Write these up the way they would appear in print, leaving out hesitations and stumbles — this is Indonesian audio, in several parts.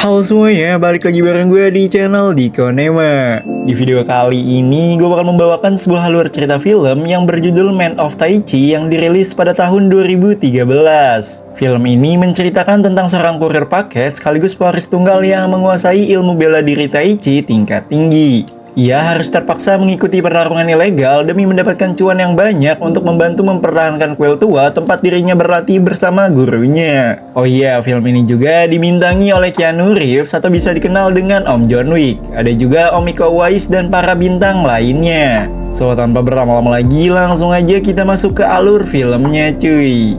Halo semuanya, balik lagi bareng gue di channel Dikonema. Di video kali ini, gue bakal membawakan sebuah alur cerita film yang berjudul Man of Tai Chi yang dirilis pada tahun 2013. Film ini menceritakan tentang seorang kurir paket sekaligus pewaris tunggal yang menguasai ilmu bela diri Tai Chi tingkat tinggi. Ia harus terpaksa mengikuti pertarungan ilegal demi mendapatkan cuan yang banyak untuk membantu mempertahankan kuil tua tempat dirinya berlatih bersama gurunya. Oh iya, film ini juga dibintangi oleh Keanu Reeves atau bisa dikenal dengan Om John Wick. Ada juga Om Iko Uwais dan para bintang lainnya. So, tanpa berlama-lama lagi, langsung aja kita masuk ke alur filmnya cuy.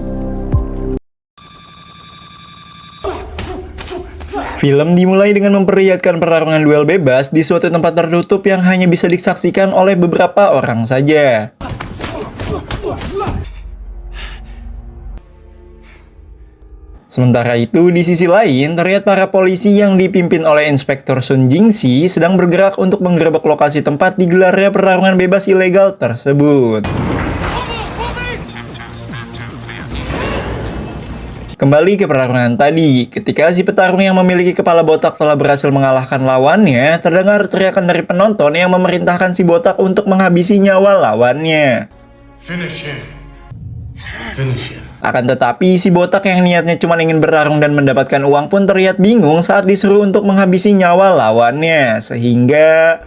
Film dimulai dengan memperlihatkan pertarungan duel bebas di suatu tempat tertutup yang hanya bisa disaksikan oleh beberapa orang saja. Sementara itu, di sisi lain, terlihat para polisi yang dipimpin oleh Inspektur Sun Jingxi sedang bergerak untuk menggerebek lokasi tempat digelarnya pertarungan bebas ilegal tersebut. Kembali ke pertarungan tadi, ketika si petarung yang memiliki kepala botak telah berhasil mengalahkan lawannya, terdengar teriakan dari penonton yang memerintahkan si botak untuk menghabisi nyawa lawannya. Finish him. Finish him. Akan tetapi, si botak yang niatnya cuma ingin bertarung dan mendapatkan uang pun terlihat bingung saat disuruh untuk menghabisi nyawa lawannya, sehingga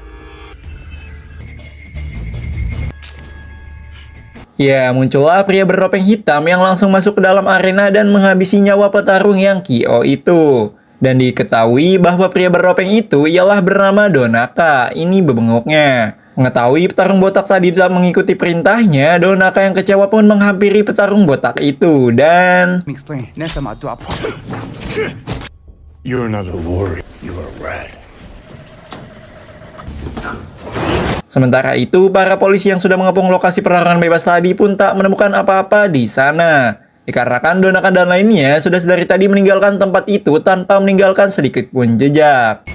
ya, muncullah pria bertopeng hitam yang langsung masuk ke dalam arena dan menghabisi nyawa petarung yang Kyo itu. Dan diketahui bahwa pria bertopeng itu ialah bernama Donaka. Ini bebengoknya. Mengetahui petarung botak tadi tidak mengikuti perintahnya, Donaka yang kecewa pun menghampiri petarung botak itu dan You're not a warrior. You're a rat. sementara itu, para polisi yang sudah mengepung lokasi pertarungan bebas tadi pun tak menemukan apa-apa di sana. Dikarenakan Donaka dan lainnya sudah sedari tadi meninggalkan tempat itu tanpa meninggalkan sedikit pun jejak.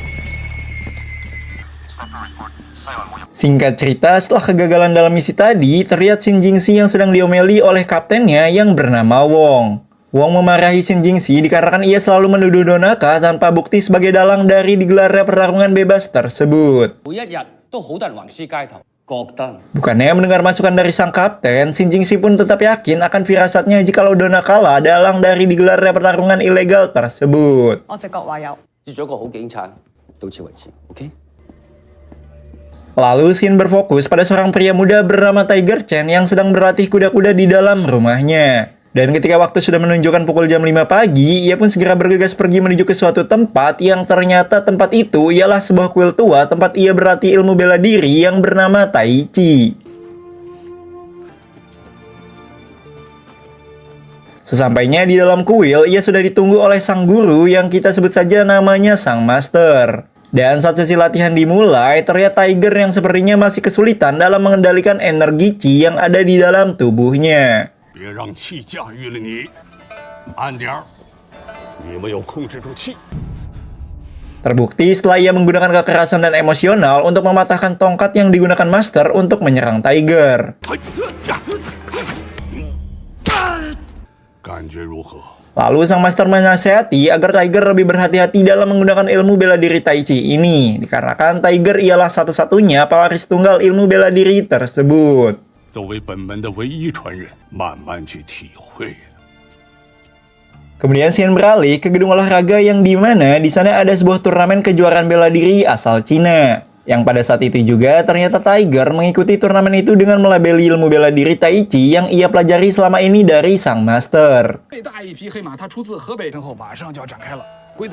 Singkat cerita, setelah kegagalan dalam misi tadi, terlihat Shin Jingxi yang sedang diomeli oleh kaptennya yang bernama Wong. Wong memarahi Shin Jingxi dikarenakan ia selalu menuduh Donaka tanpa bukti sebagai dalang dari digelarnya pertarungan bebas tersebut. Bukannya mendengar masukan dari sang kapten, Shin Jingxi pun tetap yakin akan firasatnya jikalau Donaka lah dalang dari digelarnya pertarungan ilegal tersebut. Lalu Shin berfokus pada seorang pria muda bernama Tiger Chen yang sedang berlatih kuda-kuda di dalam rumahnya. Dan ketika waktu sudah menunjukkan pukul jam 5 pagi, ia pun segera bergegas pergi menuju ke suatu tempat yang ternyata tempat itu ialah sebuah kuil tua tempat ia berlatih ilmu bela diri yang bernama Tai Chi. Sesampainya di dalam kuil, ia sudah ditunggu oleh sang guru yang kita sebut saja namanya Sang Master. Dan saat sesi latihan dimulai, terlihat Tiger yang sepertinya masih kesulitan dalam mengendalikan energi Chi yang ada di dalam tubuhnya. Terbukti setelah ia menggunakan kekerasan dan emosional untuk mematahkan tongkat yang digunakan Master untuk menyerang Tiger. Lalu sang Master menasihati agar Tiger lebih berhati-hati dalam menggunakan ilmu bela diri Tai Chi ini, dikarenakan Tiger ialah satu-satunya pewaris tunggal ilmu bela diri tersebut. Kemudian Shin beralih ke gedung olahraga yang dimana di sana ada sebuah turnamen kejuaraan bela diri asal Cina. Yang pada saat itu juga ternyata Tiger mengikuti turnamen itu dengan melabeli ilmu bela diri Tai Chi yang ia pelajari selama ini dari sang Master.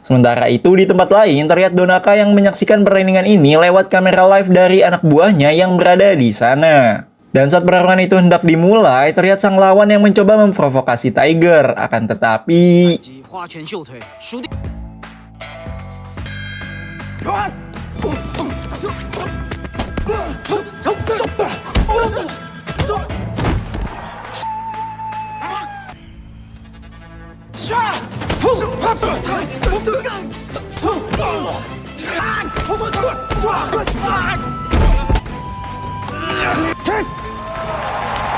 Sementara itu di tempat lain terlihat Donaka yang menyaksikan pertandingan ini lewat kamera live dari anak buahnya yang berada di sana. Dan saat pertarungan itu hendak dimulai, terlihat sang lawan yang mencoba memprovokasi Tiger. Akan tetapi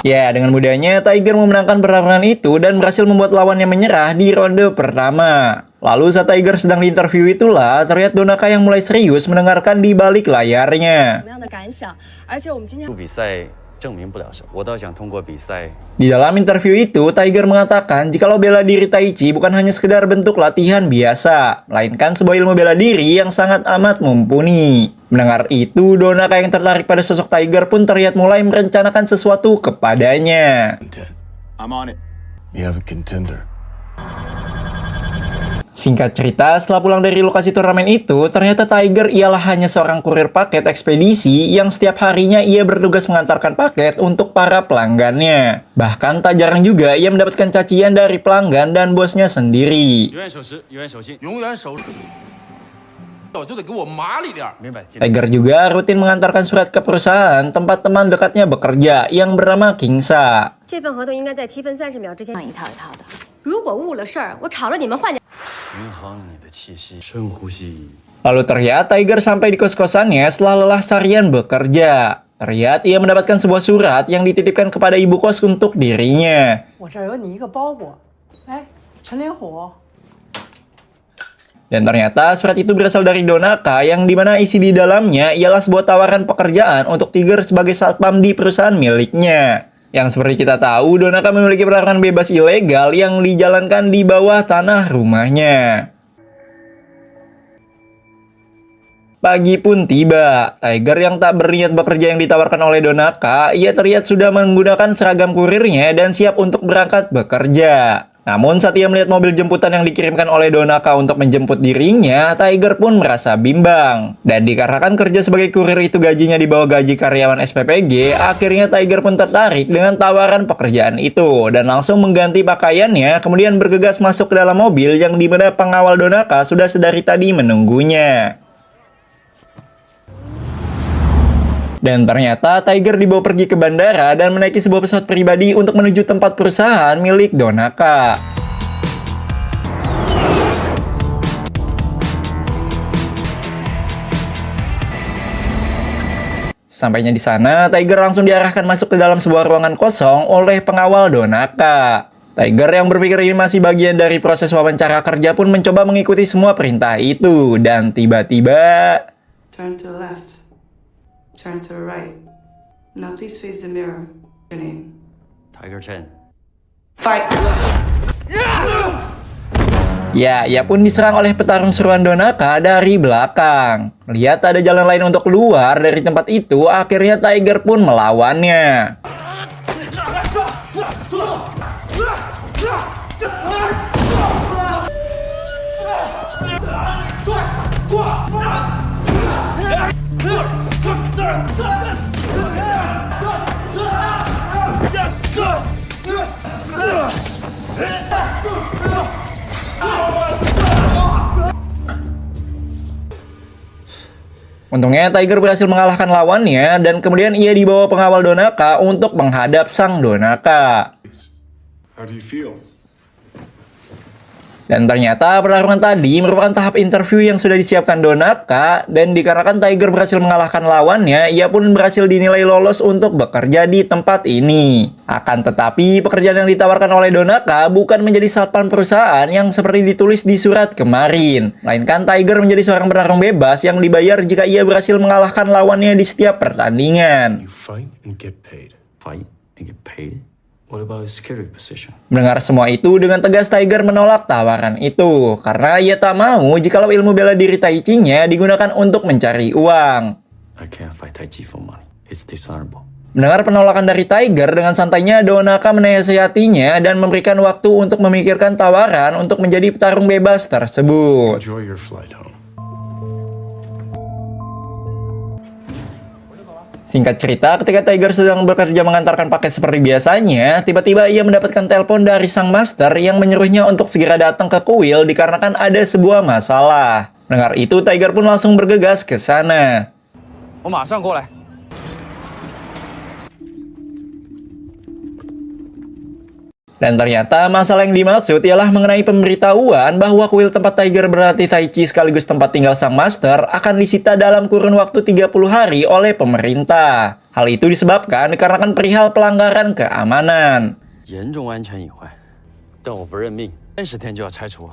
Ya, dengan mudahnya Tiger memenangkan pertarungan itu dan berhasil membuat lawannya menyerah di ronde pertama. Lalu saat Tiger sedang diinterview itulah, terlihat Donaka yang mulai serius mendengarkan di balik layarnya. 什么样的感想？而且我们今天比赛证明不了什么，我倒想通过比赛 Di dalam interview itu, Tiger mengatakan jikalau bela diri Taichi bukan hanya sekedar bentuk latihan biasa, melainkan sebuah ilmu bela diri yang sangat amat mumpuni. Mendengar itu, Donaka yang tertarik pada sosok Tiger pun terlihat mulai merencanakan sesuatu kepadanya. I'm on it. You have a contender. Singkat cerita, setelah pulang dari lokasi turnamen itu, ternyata Tiger ialah hanya seorang kurir paket ekspedisi yang setiap harinya ia bertugas mengantarkan paket untuk para pelanggannya. Bahkan tak jarang juga ia mendapatkan cacian dari pelanggan dan bosnya sendiri. 永远守时，永远守信，永远守着，就得给我麻利点儿。明白？ Tiger juga rutin mengantarkan surat ke perusahaan tempat teman dekatnya bekerja yang bernama Kingsa. 这份合同应该在7分30秒之前一套一套的。如果误了事儿，我炒了你们换掉。 平衡你的气息，深呼吸。 Lalu terlihat Tiger sampai di kos-kosannya setelah lelah seharian bekerja. Terlihat ia mendapatkan sebuah surat yang dititipkan kepada ibu kos untuk dirinya. 我这儿有你一个包裹，哎，陈连虎。 Dan ternyata surat itu berasal dari Donaka yang dimana isi di dalamnya ialah sebuah tawaran pekerjaan untuk Tiger sebagai satpam di perusahaan miliknya. Yang seperti kita tahu, Donaka memiliki pertarungan bebas ilegal yang dijalankan di bawah tanah rumahnya. Pagi pun tiba. Tiger yang tak berniat bekerja yang ditawarkan oleh Donaka, ia terlihat sudah menggunakan seragam kurirnya dan siap untuk berangkat bekerja. Namun saat ia melihat mobil jemputan yang dikirimkan oleh Donaka untuk menjemput dirinya, Tiger pun merasa bimbang. Dan dikarenakan kerja sebagai kurir itu gajinya di bawah gaji karyawan SPPG, akhirnya Tiger pun tertarik dengan tawaran pekerjaan itu dan langsung mengganti pakaiannya, kemudian bergegas masuk ke dalam mobil yang dimana pengawal Donaka sudah sedari tadi menunggunya. Dan ternyata Tiger dibawa pergi ke bandara dan menaiki sebuah pesawat pribadi untuk menuju tempat perusahaan milik Donaka. Sampainya di sana, Tiger langsung diarahkan masuk ke dalam sebuah ruangan kosong oleh pengawal Donaka. Tiger yang berpikir ini masih bagian dari proses wawancara kerja pun mencoba mengikuti semua perintah itu. Dan tiba-tiba... Turn to the left. Turn to the right. Now please face the mirror. Your name. Tiger Chen， Fight. Ya, ia pun diserang oleh petarung seruan Donaka dari belakang. Melihat ada jalan lain untuk keluar dari tempat itu, akhirnya Tiger pun melawannya. Untungnya Tiger berhasil mengalahkan lawannya dan kemudian ia dibawa pengawal Donaka untuk menghadap sang Donaka. How do you feel? Dan ternyata pertarungan tadi merupakan tahap interview yang sudah disiapkan Donaka, dan dikarenakan Tiger berhasil mengalahkan lawannya, ia pun berhasil dinilai lolos untuk bekerja di tempat ini. Akan tetapi, pekerjaan yang ditawarkan oleh Donaka bukan menjadi satpam perusahaan yang seperti ditulis di surat kemarin, melainkan Tiger menjadi seorang petarung bebas yang dibayar jika ia berhasil mengalahkan lawannya di setiap pertandingan. You fight and get paid. fight and get paid. What about his security position? Mendengar semua itu, dengan tegas Tiger menolak tawaran itu karena ia tak mau jikalau ilmu bela diri Taichi-nya digunakan untuk mencari uang. I can't fight Tai Chi for money. It's dishonorable. Mendengar penolakan dari Tiger, dengan santainya Donaka menasihatinya dan memberikan waktu untuk memikirkan tawaran untuk menjadi petarung bebas tersebut. Enjoy your flight home. Singkat cerita, ketika Tiger sedang bekerja mengantarkan paket seperti biasanya, tiba-tiba ia mendapatkan telepon dari sang master yang menyuruhnya untuk segera datang ke kuil dikarenakan ada sebuah masalah. Mendengar itu, Tiger pun langsung bergegas ke sana. 我马上过来。Dan ternyata masalah yang dimaksud ialah mengenai pemberitahuan bahwa kuil tempat Tiger berlatih Tai Chi sekaligus tempat tinggal sang master akan disita dalam kurun waktu 30 hari oleh pemerintah. Hal itu disebabkan dikarenakan perihal pelanggaran keamanan. 严重安全隐患，但我不认命，30天就要拆除，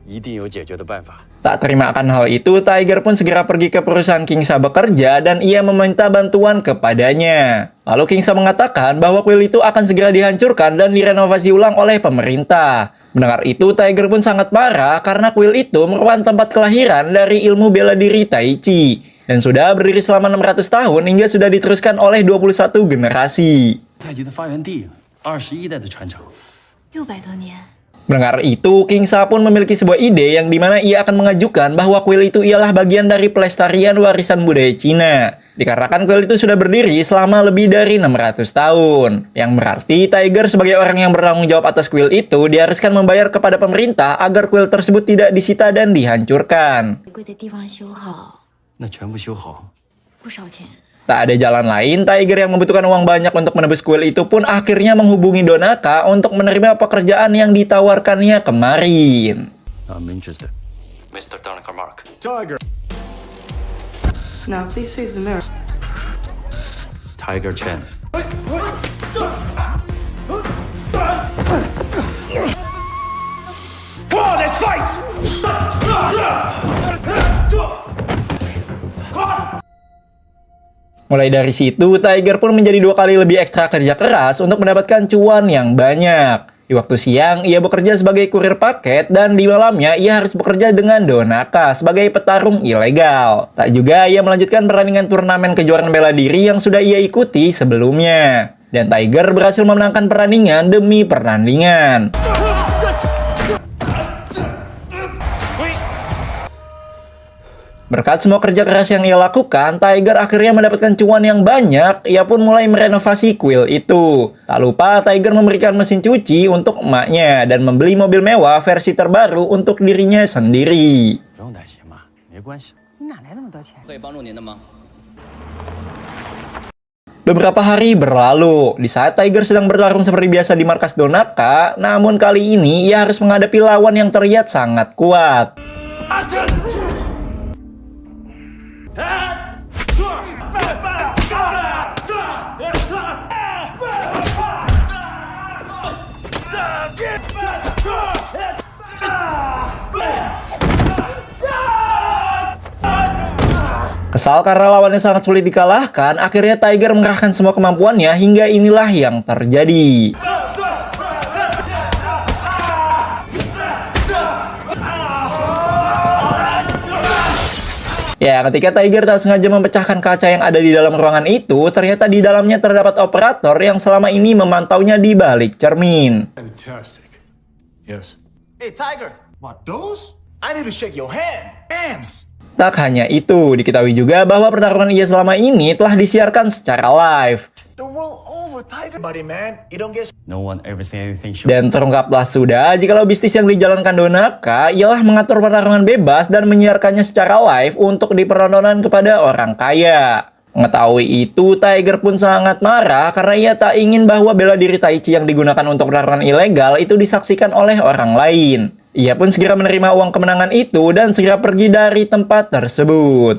一定有解决的办法。 Tak terima akan hal itu, Tiger pun segera pergi ke perusahaan Kingsa bekerja dan ia meminta bantuan kepadanya. Lalu Kingsa mengatakan bahwa kuil itu akan segera dihancurkan dan direnovasi ulang oleh pemerintah. Mendengar itu, Tiger pun sangat marah karena kuil itu merupakan tempat kelahiran dari ilmu bela diri Tai Chi. Dan sudah berdiri selama 600 tahun hingga sudah diteruskan oleh 21 generasi. 太极的发源地，21代的传承。 600多年。 Mendengar itu, Kingsa pun memiliki sebuah ide yang dimana ia akan mengajukan bahwa kuil itu ialah bagian dari pelestarian warisan budaya Cina. Dikarenakan kuil itu sudah berdiri selama lebih dari 600 tahun. Yang berarti Tiger sebagai orang yang bertanggung jawab atas kuil itu diharuskan membayar kepada pemerintah agar kuil tersebut tidak disita dan dihancurkan. 贵的地方修好，那全部修好，不少钱。 Tak ada jalan lain, Tiger yang membutuhkan uang banyak untuk menebus kuil itu pun akhirnya menghubungi Donaka untuk menerima pekerjaan yang ditawarkannya kemarin. I'm interested. Mr. Donaka Mark. Now please face the mirror. Tiger Chen. Come on, let's fight! Mulai dari situ, Tiger pun menjadi 2 kali lebih ekstra kerja keras untuk mendapatkan cuan yang banyak. Di waktu siang, ia bekerja sebagai kurir paket dan di malamnya ia harus bekerja dengan Donaka sebagai petarung ilegal. Tak juga ia melanjutkan pertandingan turnamen kejuaraan bela diri yang sudah ia ikuti sebelumnya. Dan Tiger berhasil memenangkan pertandingan demi pertandingan. Berkat semua kerja keras yang ia lakukan, Tiger akhirnya mendapatkan cuan yang banyak. Ia pun mulai merenovasi kuil itu. Tak lupa, Tiger memberikan mesin cuci untuk emaknya dan membeli mobil mewah versi terbaru untuk dirinya sendiri. 不用担心嘛，没关系。你哪来那么多钱？可以帮助您的忙。 Beberapa hari berlalu, di saat Tiger sedang bertarung seperti biasa di markas Donaka, namun kali ini ia harus menghadapi lawan yang terlihat sangat kuat. Kesal karena lawannya sangat sulit dikalahkan, akhirnya Tiger mengerahkan semua kemampuannya hingga inilah yang terjadi. Ya, ketika Tiger tak sengaja memecahkan kaca yang ada di dalam ruangan itu, ternyata di dalamnya terdapat operator yang selama ini memantaunya di balik cermin. Fantastic. Yes. Hey, Tiger. What, those? I need to shake your hand. Hands! Tak hanya itu, diketahui juga bahwa pertarungan ia selama ini telah disiarkan secara live. The world over, Tiger. Buddy, man. You don't get... No one ever say anything sure. Dan terungkaplah sudah, jikalau bisnis yang dijalankan Donaka ialah mengatur pertarungan bebas dan menyiarkannya secara live untuk dipertontonkan kepada orang kaya. Mengetahui itu, Tiger pun sangat marah karena ia tak ingin bahwa bela diri Tai Chi yang digunakan untuk pertarungan ilegal itu disaksikan oleh orang lain. Ia pun segera menerima uang kemenangan itu dan segera pergi dari tempat tersebut.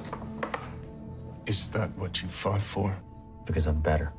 Is that what you fought for? Because I'm better.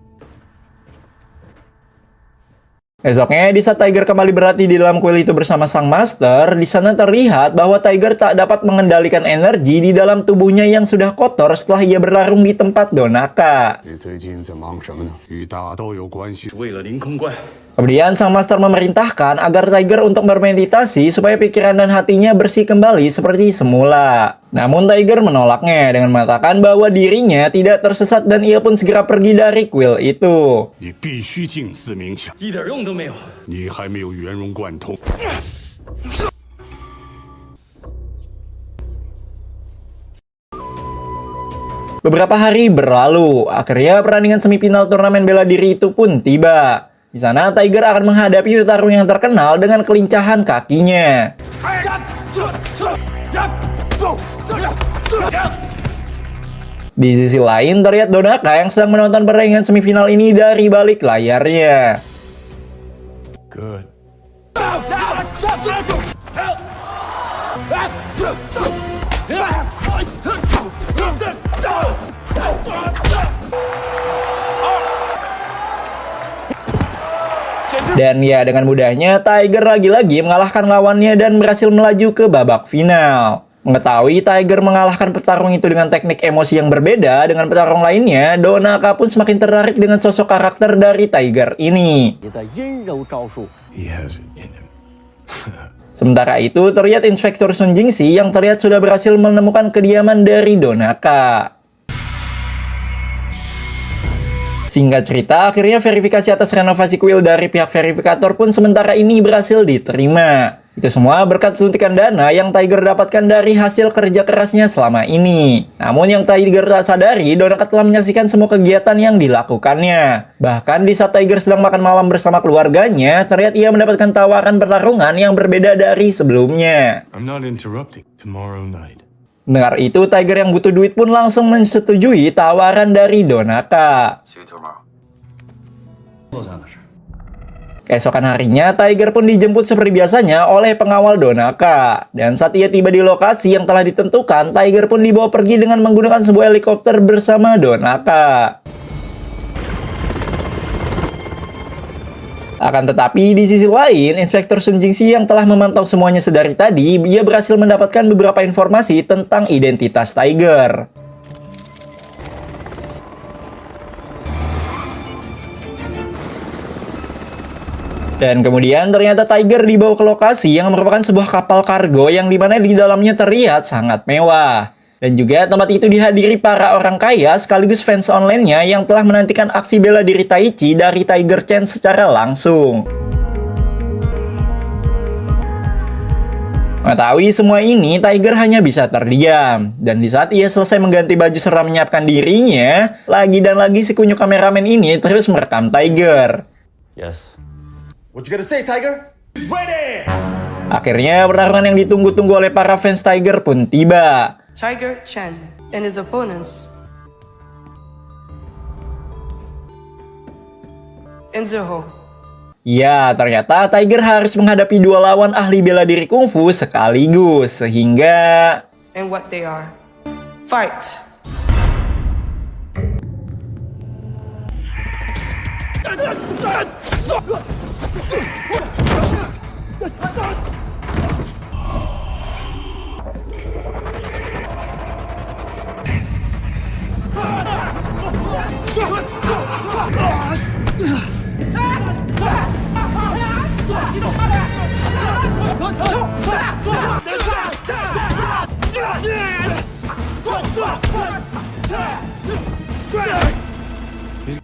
Esoknya, di saat Tiger kembali berlatih di dalam kuil itu bersama sang master, di sana terlihat bahwa Tiger tak dapat mengendalikan energi di dalam tubuhnya yang sudah kotor setelah ia berlarung di tempat Donaka. 你最近在忙什么呢？与大斗有关系。为了凌空怪。 Kemudian sang master memerintahkan agar Tiger untuk bermeditasi supaya pikiran dan hatinya bersih kembali seperti semula. Namun Tiger menolaknya dengan mengatakan bahwa dirinya tidak tersesat dan ia pun segera pergi dari kuil itu. 你必须静思冥想，一点用都没有。你还没有圆融贯通。 Beberapa hari berlalu, akhirnya pertandingan semifinal turnamen bela diri itu pun tiba. Di sana Tiger akan menghadapi petarung yang terkenal dengan kelincahan kakinya. Di sisi lain terlihat Donaka yang sedang menonton pertandingan semifinal ini dari balik layarnya. Good. Dan ya, dengan mudahnya Tiger lagi-lagi mengalahkan lawannya dan berhasil melaju ke babak final. Mengetahui Tiger mengalahkan petarung itu dengan teknik emosi yang berbeda dengan petarung lainnya, Donaka pun semakin tertarik dengan sosok karakter dari Tiger ini. He has it in him. Sementara itu, terlihat Inspektur Sun Jingxi yang terlihat sudah berhasil menemukan kediaman dari Donaka. Singkat cerita, akhirnya verifikasi atas renovasi kuil dari pihak verifikator pun sementara ini berhasil diterima. Itu semua berkat suntikan dana yang Tiger dapatkan dari hasil kerja kerasnya selama ini. Namun yang Tiger tak sadari, Donaka telah menyaksikan semua kegiatan yang dilakukannya. Bahkan di saat Tiger sedang makan malam bersama keluarganya, terlihat ia mendapatkan tawaran pertarungan yang berbeda dari sebelumnya. I'm not interrupting. Tomorrow night. Mendengar itu, Tiger yang butuh duit pun langsung menyetujui tawaran dari Donaka. Keesokan harinya, Tiger pun dijemput seperti biasanya oleh pengawal Donaka. Dan saat ia tiba di lokasi yang telah ditentukan, Tiger pun dibawa pergi dengan menggunakan sebuah helikopter bersama Donaka. Akan tetapi, di sisi lain, Inspektur Sun Jingxi yang telah memantau semuanya sedari tadi, ia berhasil mendapatkan beberapa informasi tentang identitas Tiger. Dan kemudian ternyata Tiger dibawa ke lokasi yang merupakan sebuah kapal kargo yang dimana di dalamnya terlihat sangat mewah. Dan juga tempat itu dihadiri para orang kaya sekaligus fans online-nya yang telah menantikan aksi bela diri Taichi dari Tiger Chen secara langsung. Mengetahui semua ini, Tiger hanya bisa terdiam. Dan di saat ia selesai mengganti baju serta menyiapkan dirinya, lagi dan lagi si kunyuk kameramen ini terus merekam Tiger. Yes. What you gonna say, Tiger? Akhirnya pertarungan yang ditunggu-tunggu oleh para fans Tiger pun tiba. Tiger Chen and his opponents. Enzo. Ya, ternyata Tiger harus menghadapi dua lawan ahli bela diri kungfu sekaligus, sehingga... And what they are. Fight!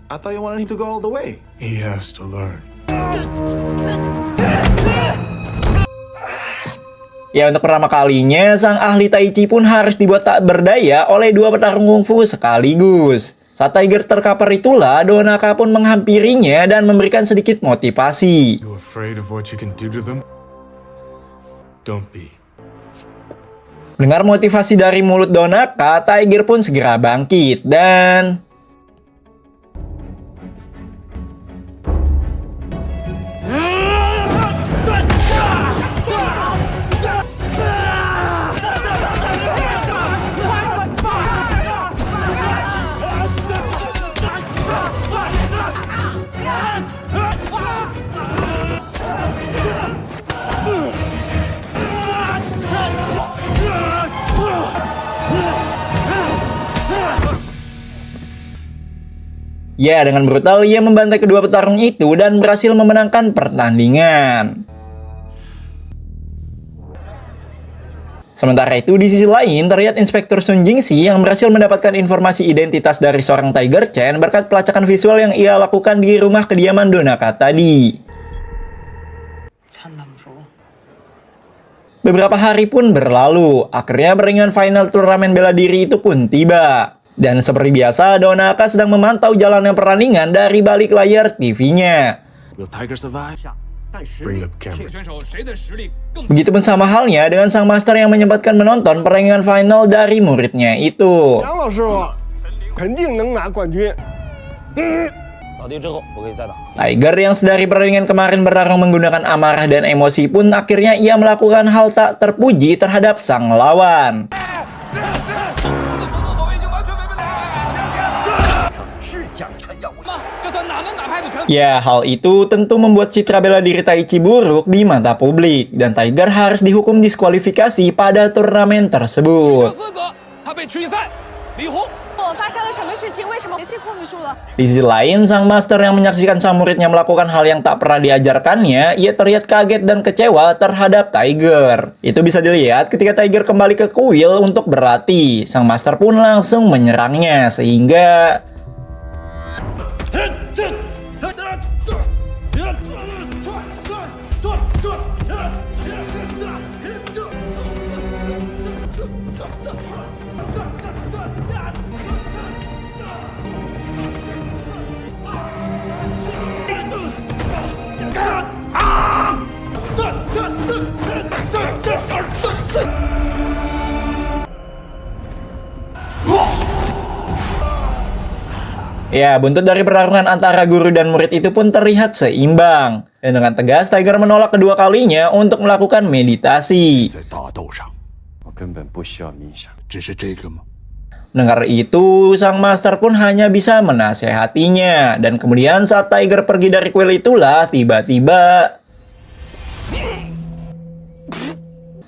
I thought you wanted him to go all the way. He has to learn. Ya, untuk pertama kalinya, sang ahli Taichi pun harus dibuat tak berdaya oleh dua petarung kungfu sekaligus. Saat Tiger terkapar itulah, Donaka pun menghampirinya dan memberikan sedikit motivasi. You afraid of what you can do to them? Don't be. Dengar motivasi dari mulut Donaka, Tiger pun segera bangkit dan... Ya, dengan brutal ia membantai kedua petarung itu dan berhasil memenangkan pertandingan. Sementara itu, di sisi lain, terlihat Inspektur Sun Jingxi yang berhasil mendapatkan informasi identitas dari seorang Tiger Chen berkat pelacakan visual yang ia lakukan di rumah kediaman Donaka tadi. Beberapa hari pun berlalu, akhirnya pertandingan final turnamen bela diri itu pun tiba. Dan seperti biasa, Donaka sedang memantau jalannya pertandingan dari balik layar TV-nya. Will Tiger survive? Bring the camera. Begitupun sama halnya dengan sang master yang menyempatkan menonton pertandingan final dari muridnya itu. Tiger yang sedari pertandingan kemarin bertarung menggunakan amarah dan emosi pun akhirnya ia melakukan hal tak terpuji terhadap sang lawan. Ya, hal itu tentu membuat citra bela diri Taichi buruk di mata publik dan Tiger harus dihukum diskualifikasi pada turnamen tersebut. Di sisi lain, sang master yang menyaksikan sang muridnya melakukan hal yang tak pernah diajarkannya, ia terlihat kaget dan kecewa terhadap Tiger. Itu bisa dilihat ketika Tiger kembali ke kuil untuk berlatih. Sang master pun langsung menyerangnya, sehingga ya, buntut dari pertarungan antara guru dan murid itu pun terlihat seimbang. Dan dengan tegas, Tiger menolak kedua kalinya untuk melakukan meditasi. Dengar itu, sang master pun hanya bisa menasehatinya. Dan kemudian saat Tiger pergi dari kuil itulah, tiba-tiba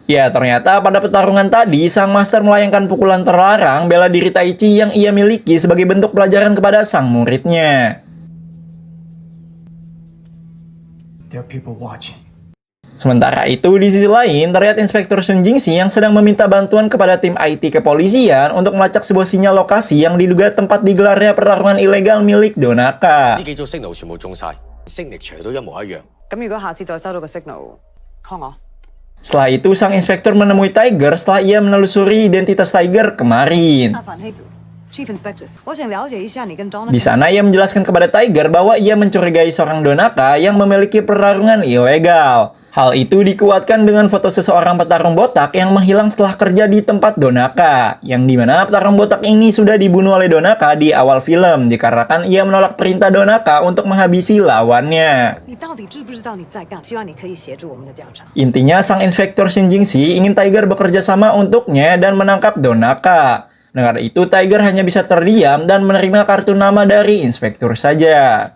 ya, ternyata pada pertarungan tadi, sang master melayangkan pukulan terlarang bela diri Taichi yang ia miliki sebagai bentuk pelajaran kepada sang muridnya. Sementara itu, di sisi lain, terlihat Inspektur Sun Jingxi yang sedang meminta bantuan kepada tim IT kepolisian untuk melacak sebuah sinyal lokasi yang diduga tempat digelarnya pertarungan ilegal milik Donaka. Setelah itu, sang inspektur menemui Tiger setelah ia menelusuri identitas Tiger kemarin. Di sana ia menjelaskan kepada Tiger bahwa ia mencurigai seorang Donaka yang memiliki pertarungan ilegal. Hal itu dikuatkan dengan foto seseorang petarung botak yang menghilang setelah kerja di tempat Donaka, yang dimana petarung botak ini sudah dibunuh oleh Donaka di awal film dikarenakan ia menolak perintah Donaka untuk menghabisi lawannya. Intinya, sang inspektur Sun Jingxi ingin Tiger bekerja sama untuknya dan menangkap Donaka. Dengan itu, Tiger hanya bisa terdiam dan menerima kartu nama dari inspektur saja.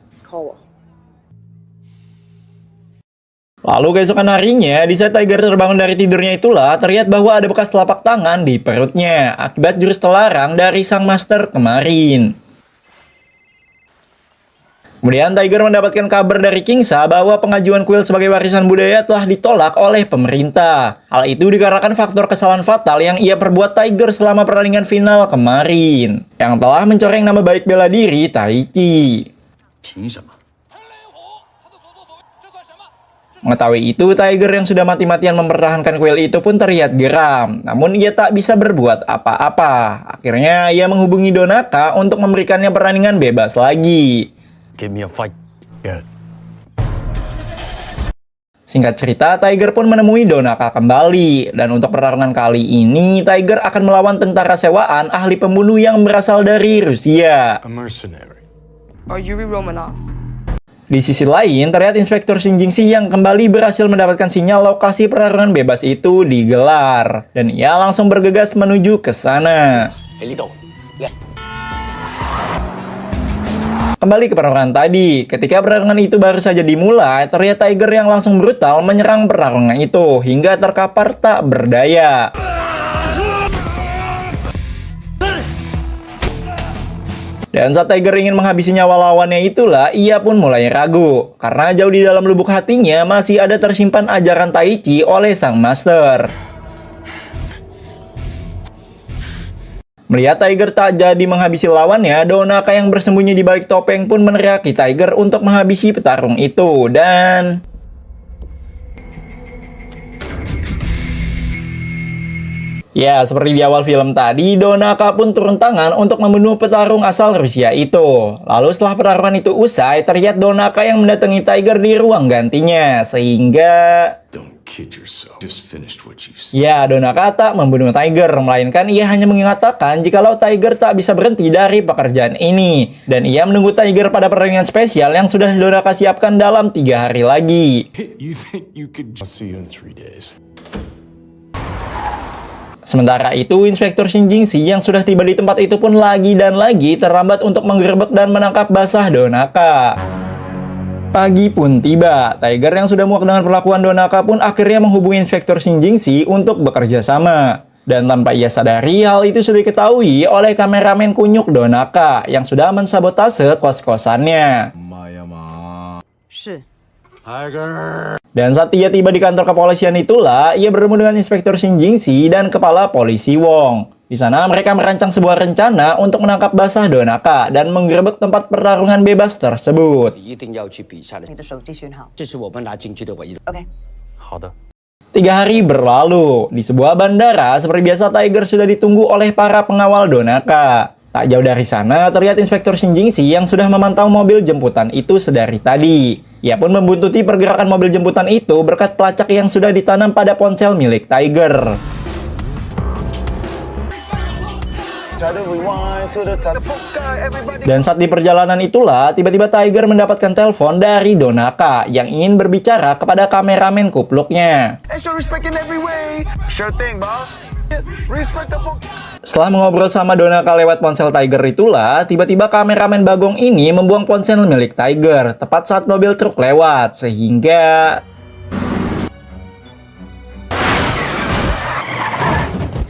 Lalu keesokan harinya, di saat Tiger terbangun dari tidurnya itulah, terlihat bahwa ada bekas telapak tangan di perutnya akibat jurus terlarang dari sang master kemarin. Kemudian Tiger mendapatkan kabar dari Kingsa bahwa pengajuan kuil sebagai warisan budaya telah ditolak oleh pemerintah. Hal itu dikarenakan faktor kesalahan fatal yang ia perbuat Tiger selama pertandingan final kemarin, yang telah mencoreng nama baik bela diri Taichi. Mengetahui itu, Tiger yang sudah mati-matian mempertahankan kuil itu pun terlihat geram. Namun ia tak bisa berbuat apa-apa. Akhirnya ia menghubungi Donaka untuk memberikannya pertandingan bebas lagi. Singkat cerita, Tiger pun menemui Donaka kembali. Dan untuk pertarungan kali ini, Tiger akan melawan tentara sewaan ahli pembunuh yang berasal dari Rusia. A mercenary. Or Yuri Romanov. Di sisi lain, terlihat Inspektur Sun Jingxi yang kembali berhasil mendapatkan sinyal lokasi pertarungan bebas itu digelar. Dan ia langsung bergegas menuju ke sana. Kembali ke pertarungan tadi, ketika pertarungan itu baru saja dimulai, terlihat Tiger yang langsung brutal menyerang pertarungan itu hingga terkapar tak berdaya. Dan saat Tiger ingin menghabisi nyawa lawannya itulah, ia pun mulai ragu. Karena jauh di dalam lubuk hatinya masih ada tersimpan ajaran Taichi oleh sang master. Melihat Tiger tak jadi menghabisi lawannya, Donaka yang bersembunyi di balik topeng pun meneriaki Tiger untuk menghabisi petarung itu. Dan Ya, seperti di awal film tadi, Donaka pun turun tangan untuk membunuh petarung asal Rusia itu. Lalu setelah pertarungan itu usai, terlihat Donaka yang mendatangi Tiger di ruang gantinya. Sehingga... Don't kid yourself. Just finished what you said. ya, Donaka tak membunuh Tiger, melainkan ia hanya mengatakan jikalau Tiger tak bisa berhenti dari pekerjaan ini. Dan ia menunggu Tiger pada pertandingan spesial yang sudah Donaka siapkan dalam 3 hari lagi. You think you could just... I'll see you in 3 days. Sementara itu, Inspektur Shin Jingxi yang sudah tiba di tempat itu pun lagi dan lagi terlambat untuk menggerebek dan menangkap basah Donaka. Pagi pun tiba, Tiger yang sudah muak dengan perlakuan Donaka pun akhirnya menghubungi Inspektur Shin Jingxi untuk bekerja sama. Dan tanpa ia sadari, hal itu sudah diketahui oleh kameramen kunyuk Donaka yang sudah mensabotase kos-kosannya. Dan saat ia tiba di kantor kepolisian itulah, ia bertemu dengan Inspektur Shin Jingxi dan Kepala Polisi Wong. Di sana mereka merancang sebuah rencana untuk menangkap basah Donaka dan menggerebek tempat pertarungan bebas tersebut. 3 hari berlalu, di sebuah bandara seperti biasa Tiger sudah ditunggu oleh para pengawal Donaka. Tak jauh dari sana, terlihat Inspektur Shin Jingxi yang sudah memantau mobil jemputan itu sedari tadi. Ia pun membuntuti pergerakan mobil jemputan itu berkat pelacak yang sudah ditanam pada ponsel milik Tiger. Dan saat di perjalanan itulah, tiba-tiba Tiger mendapatkan telepon dari Donaka yang ingin berbicara kepada kameramen kupluknya. Setelah mengobrol sama Donaka lewat ponsel Tiger itulah, tiba-tiba kameramen Bagong ini membuang ponsel milik Tiger tepat saat mobil truk lewat, sehingga...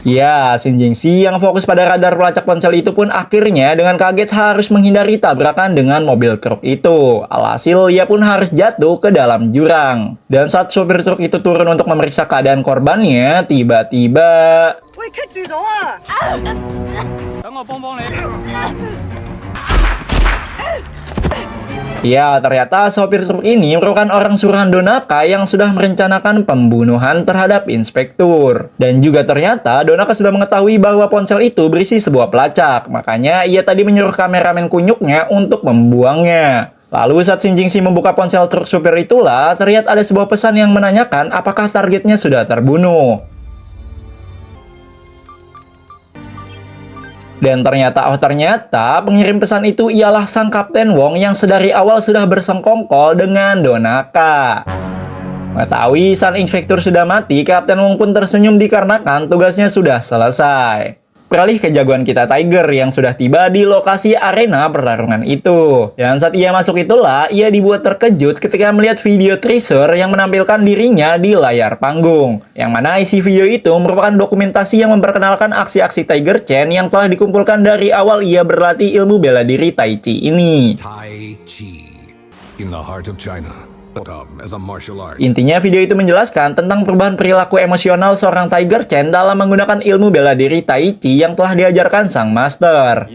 ya, Shin Jingxi yang fokus pada radar pelacak ponsel itu pun akhirnya dengan kaget harus menghindari tabrakan dengan mobil truk itu. Alhasil, ia pun harus jatuh ke dalam jurang. Dan saat sopir truk itu turun untuk memeriksa keadaan korbannya, tiba-tiba... ya, ternyata sopir truk ini merupakan orang suruhan Donaka yang sudah merencanakan pembunuhan terhadap inspektur. Dan juga ternyata Donaka sudah mengetahui bahwa ponsel itu berisi sebuah pelacak. Makanya ia tadi menyuruh kameramen kunyuknya untuk membuangnya. Lalu saat Shin Jingxi membuka ponsel truk supir itulah, terlihat ada sebuah pesan yang menanyakan apakah targetnya sudah terbunuh. Dan ternyata pengirim pesan itu ialah sang Kapten Wong yang sedari awal sudah bersengkongkol dengan Donaka. Mengetahui sang inspektur sudah mati, Kapten Wong pun tersenyum dikarenakan tugasnya sudah selesai. Beralih ke jagoan kita Tiger yang sudah tiba di lokasi arena pertarungan itu. Dan saat ia masuk itulah, ia dibuat terkejut ketika melihat video teaser yang menampilkan dirinya di layar panggung. Yang mana isi video itu merupakan dokumentasi yang memperkenalkan aksi-aksi Tiger Chen yang telah dikumpulkan dari awal ia berlatih ilmu bela diri Tai Chi ini. Tai Chi, in the heart of China. As a martial art. Intinya video itu menjelaskan tentang perubahan perilaku emosional seorang Tiger Chen dalam menggunakan ilmu bela diri Tai Chi yang telah diajarkan sang master.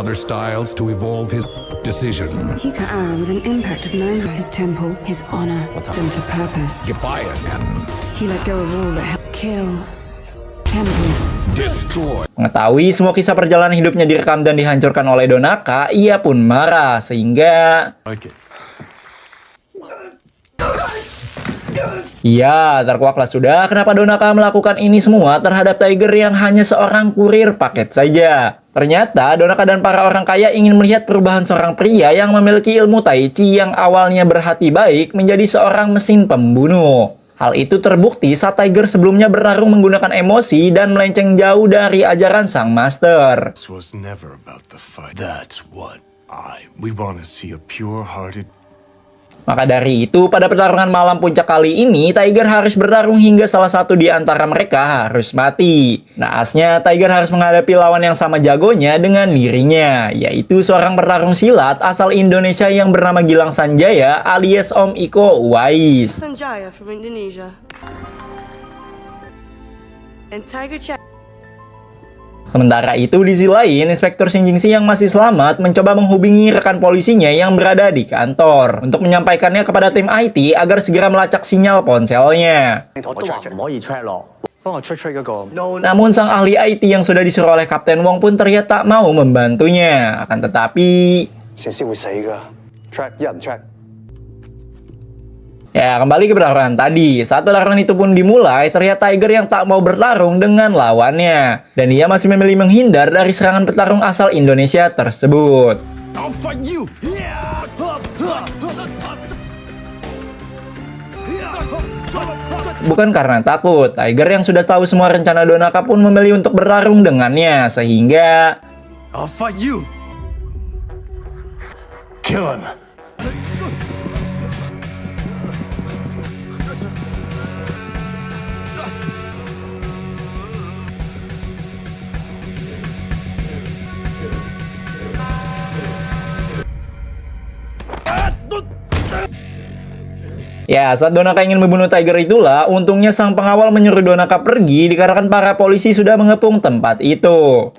Other styles to evolve his decision. He can add with an impact of 9 his temple, his honor, and to purpose. Defiant and He let go of all that helped kill. Temple. destroy. Mengetahui semua kisah perjalanan hidupnya direkam dan dihancurkan oleh Donaka, ia pun marah sehingga... ya, terkuaklah sudah kenapa Donaka melakukan ini semua terhadap Tiger yang hanya seorang kurir paket saja. Ternyata Donaka dan para orang kaya ingin melihat perubahan seorang pria yang memiliki ilmu Tai Chi yang awalnya berhati baik menjadi seorang mesin pembunuh. Hal itu terbukti saat Tiger sebelumnya bertarung menggunakan emosi dan melenceng jauh dari ajaran sang master. This was never about the fight. That's what we want to see a pure-hearted. Maka dari itu, pada pertarungan malam puncak kali ini, Tiger harus bertarung hingga salah satu di antara mereka harus mati. Naasnya, Tiger harus menghadapi lawan yang sama jagonya dengan dirinya, yaitu seorang petarung silat asal Indonesia yang bernama Gilang Sanjaya alias Om Iko Uwais. Sanjaya from Indonesia. And Tiger Chen. Sementara itu di sisi lain, Inspektur Shin Jing-si yang masih selamat mencoba menghubungi rekan polisinya yang berada di kantor untuk menyampaikannya kepada tim IT agar segera melacak sinyal ponselnya. Namun sang ahli IT yang sudah disuruh oleh Kapten Wong pun ternyata tak mau membantunya. Akan tetapi ya, kembali ke pertarungan tadi. Saat pertarungan itu pun dimulai, ternyata Tiger yang tak mau bertarung dengan lawannya. Dan ia masih memilih menghindar dari serangan petarung asal Indonesia tersebut. Bukan karena takut, Tiger yang sudah tahu semua rencana Donaka pun memilih untuk bertarung dengannya. Sehingga I'll fight you. Kill him. ya, saat Donaka ingin membunuh Tiger itulah, untungnya sang pengawal menyuruh Donaka pergi dikarenakan para polisi sudah mengepung tempat itu.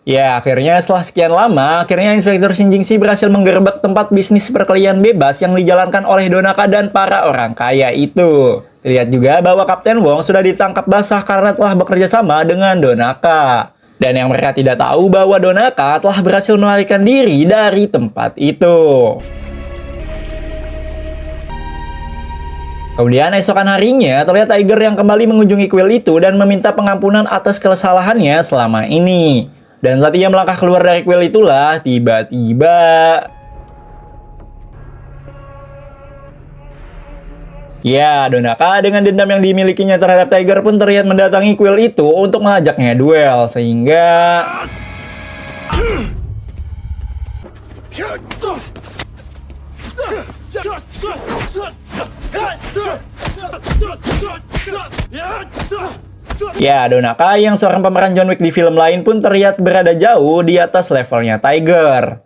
Ya, akhirnya setelah sekian lama, akhirnya Inspektur Shin Jing-si berhasil menggerebek tempat bisnis perkelianan bebas yang dijalankan oleh Donaka dan para orang kaya itu. Terlihat juga bahwa Kapten Wong sudah ditangkap basah karena telah bekerja sama dengan Donaka. Dan yang mereka tidak tahu bahwa Donaka telah berhasil melarikan diri dari tempat itu. Kemudian esokan harinya, terlihat Tiger yang kembali mengunjungi kuil itu dan meminta pengampunan atas kesalahannya selama ini. Dan saat ia melangkah keluar dari kuil itulah, tiba-tiba ya, Donaka dengan dendam yang dimilikinya terhadap Tiger pun terlihat mendatangi kuil itu untuk mengajaknya duel, sehingga ya, Donaka yang seorang pemeran John Wick di film lain pun terlihat berada jauh di atas levelnya Tiger.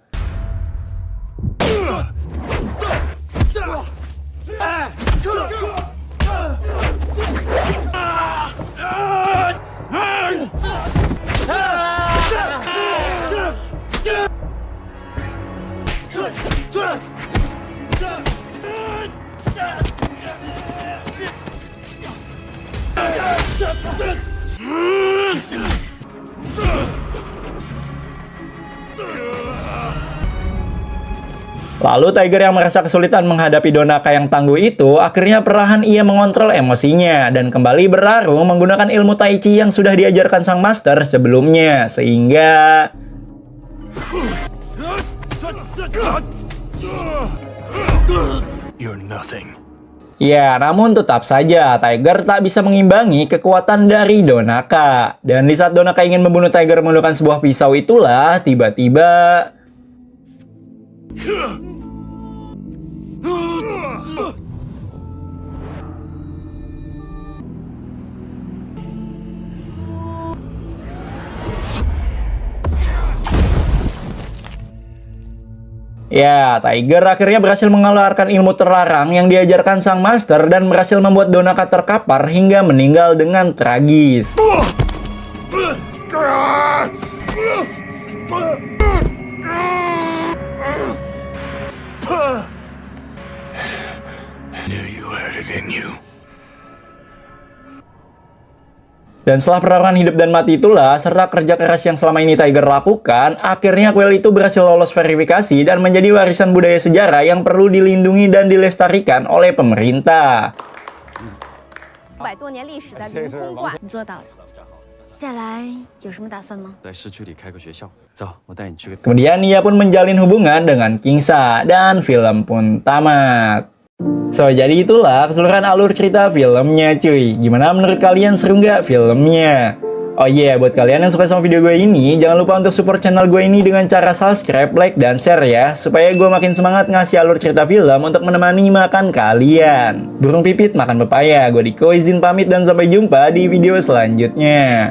Lalu Tiger yang merasa kesulitan menghadapi Donaka yang tangguh itu, akhirnya perlahan ia mengontrol emosinya dan kembali bertarung menggunakan ilmu Tai Chi yang sudah diajarkan sang master sebelumnya, sehingga You're nothing. ya, namun tetap saja Tiger tak bisa mengimbangi kekuatan dari Donaka. Dan di saat Donaka ingin membunuh Tiger menggunakan sebuah pisau itulah, tiba-tiba ya, Tiger akhirnya berhasil mengeluarkan ilmu terlarang yang diajarkan sang master dan berhasil membuat Donaka terkapar hingga meninggal dengan tragis. Knew you had it in you. Dan setelah pertarungan hidup dan mati itulah, serta kerja keras yang selama ini Tiger lakukan, akhirnya kuil itu berhasil lolos verifikasi dan menjadi warisan budaya sejarah yang perlu dilindungi dan dilestarikan oleh pemerintah. Kemudian ia pun menjalin hubungan dengan King Sha dan film pun tamat. So, jadi itulah keseluruhan alur cerita filmnya cuy. Gimana menurut kalian, seru nggak filmnya? Oh iya, buat kalian yang suka sama video gue ini, jangan lupa untuk support channel gue ini dengan cara subscribe, like, dan share ya, supaya gue makin semangat ngasih alur cerita film untuk menemani makan kalian. Burung pipit makan pepaya, gue Diko izin pamit dan sampai jumpa di video selanjutnya.